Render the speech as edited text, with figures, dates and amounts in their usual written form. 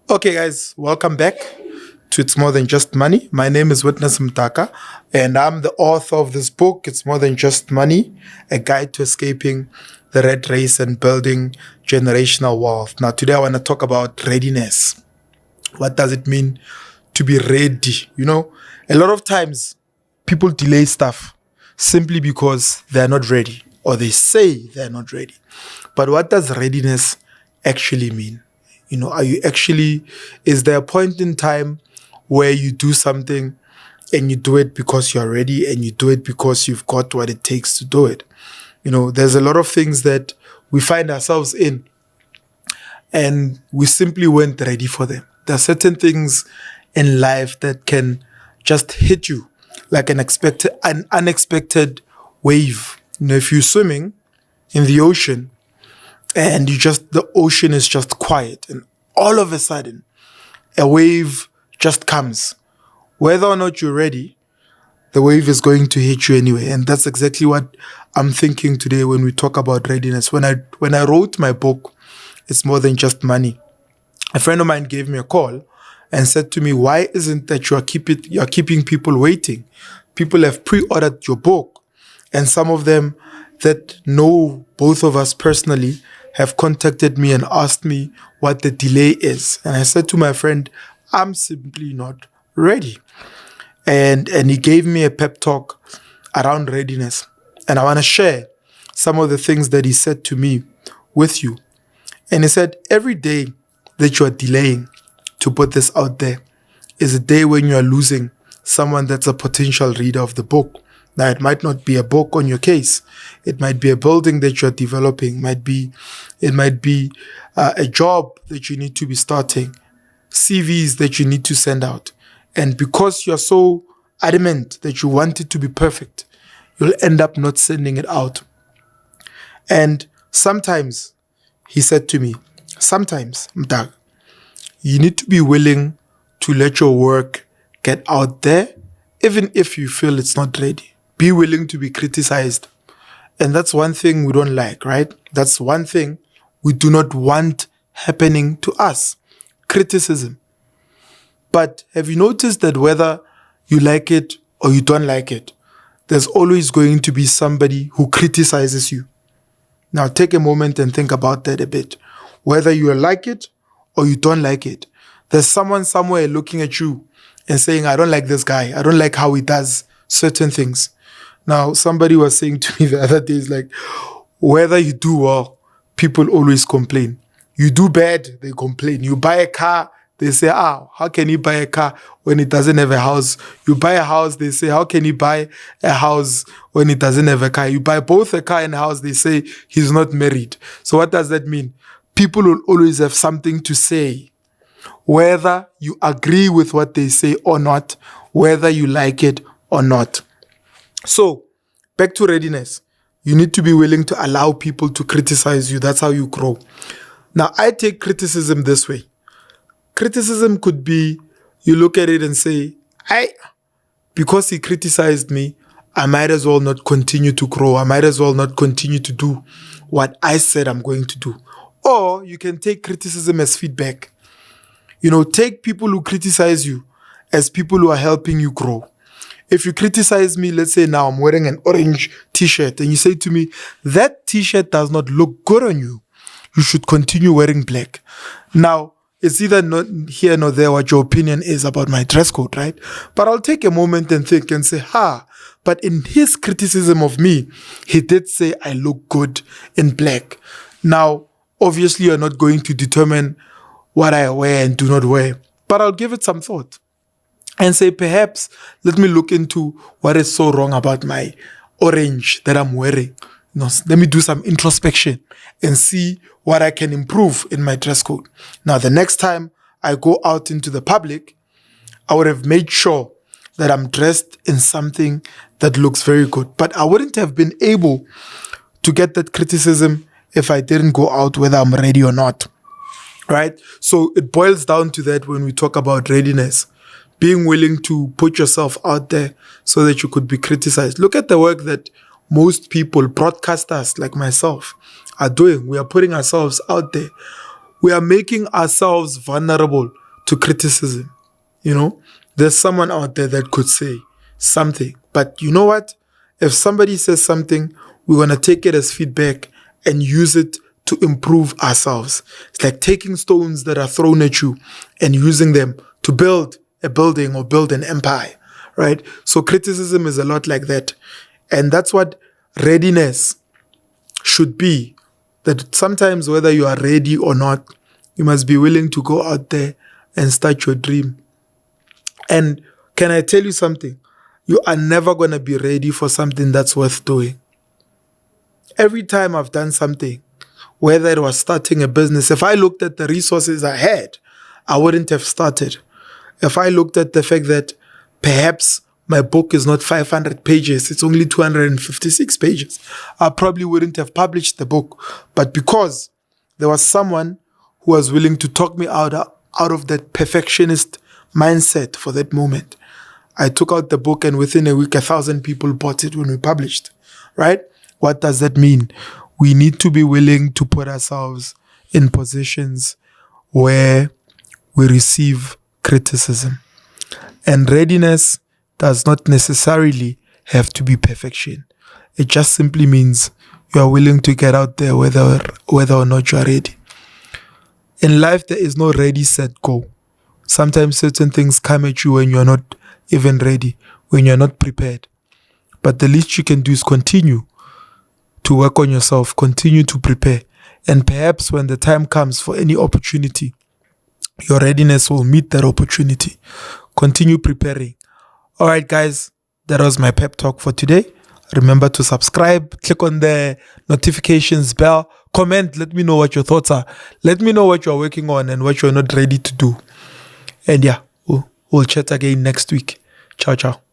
Okay, guys, welcome back to It's More Than Just Money. My name is Witness Mtaka, and I'm the author of this book, It's More Than Just Money, a guide to escaping the red race and building generational wealth. Now, today I want to talk about readiness. What does it mean to be ready? A lot of times people delay stuff simply because they're not ready, or they say they're not ready. But what does readiness actually mean? Is there a point in time where you do something and you do it because you're ready and you do it because you've got what it takes to do it? There's a lot of things that we find ourselves in and we simply weren't ready for them. There are certain things in life that can just hit you like an unexpected wave. If you're swimming in the ocean and the ocean is just quiet, and all of a sudden a wave just comes. Whether or not you're ready, the wave is going to hit you anyway. And that's exactly what I'm thinking today when we talk about readiness. When I wrote my book, It's More Than Just Money, a friend of mine gave me a call and said to me, why isn't that you're keeping people waiting? People have pre-ordered your book, and some of them that know both of us personally have contacted me and asked me what the delay is. And I said to my friend, I'm simply not ready. And he gave me a pep talk around readiness. And I want to share some of the things that he said to me with you. And he said, every day that you are delaying to put this out there is a day when you are losing someone that's a potential reader of the book. Now, it might not be a book on your case. It might be a building that you're developing. It might be a job that you need to be starting, CVs that you need to send out. And because you're so adamant that you want it to be perfect, you'll end up not sending it out. And sometimes, he said to me, Mtag, you need to be willing to let your work get out there, even if you feel it's not ready. Be willing to be criticized. And that's one thing we don't like, right? That's one thing we do not want happening to us. Criticism. But have you noticed that whether you like it or you don't like it, there's always going to be somebody who criticizes you? Now take a moment and think about that a bit. Whether you like it or you don't like it, there's someone somewhere looking at you and saying, I don't like this guy. I don't like how he does certain things. Now, somebody was saying to me the other day, is like, whether you do well, people always complain. You do bad, they complain. You buy a car, they say, how can he buy a car when he doesn't have a house? You buy a house, they say, how can he buy a house when he doesn't have a car? You buy both a car and a house, they say he's not married. So what does that mean? People will always have something to say, whether you agree with what they say or not, whether you like it or not. So, back to readiness. You need to be willing to allow people to criticize you. That's how you grow. Now, I take criticism this way. Criticism could be, you look at it and say, because he criticized me, I might as well not continue to grow. I might as well not continue to do what I said I'm going to do. Or you can take criticism as feedback. Take people who criticize you as people who are helping you grow. If you criticize me, let's say now I'm wearing an orange t-shirt and you say to me, that t-shirt does not look good on you. You should continue wearing black. Now, it's either not here nor there what your opinion is about my dress code, right? But I'll take a moment and think and say, but in his criticism of me, he did say I look good in black. Now, obviously, you're not going to determine what I wear and do not wear, but I'll give it some thought. And say, perhaps, let me look into what is so wrong about my orange that I'm wearing. Let me do some introspection and see what I can improve in my dress code. Now, the next time I go out into the public, I would have made sure that I'm dressed in something that looks very good. But I wouldn't have been able to get that criticism if I didn't go out whether I'm ready or not. Right? So it boils down to that when we talk about readiness. Being willing to put yourself out there so that you could be criticized. Look at the work that most people, broadcasters like myself, are doing. We are putting ourselves out there. we are making ourselves vulnerable to criticism. There's someone out there that could say something, but you know what? If somebody says something, we're going to take it as feedback and use it to improve ourselves. It's like taking stones that are thrown at you and using them to build a building or build an empire, right? So criticism is a lot like that. And that's what readiness should be. That sometimes whether you are ready or not, you must be willing to go out there and start your dream. And can I tell you something? You are never going to be ready for something that's worth doing. Every time I've done something, whether it was starting a business, if I looked at the resources I had, I wouldn't have started. If I looked at the fact that perhaps my book is not 500 pages, it's only 256 pages, I probably wouldn't have published the book. But because there was someone who was willing to talk me out of that perfectionist mindset for that moment, I took out the book, and within a week, 1,000 people bought it when we published, right? What does that mean? We need to be willing to put ourselves in positions where we receive criticism. And readiness does not necessarily have to be perfection. It just simply means you are willing to get out there whether or not you are ready. In life, there is no ready, set, go. Sometimes certain things come at you when you are not even ready, when you are not prepared. But the least you can do is continue to work on yourself, continue to prepare. And perhaps when the time comes for any opportunity, your readiness will meet that opportunity. Continue preparing. All right, guys, that was my pep talk for today. Remember to subscribe, click on the notifications bell, comment, let me know what your thoughts are. Let me know what you're working on and what you're not ready to do. And yeah, we'll chat again next week. Ciao, ciao.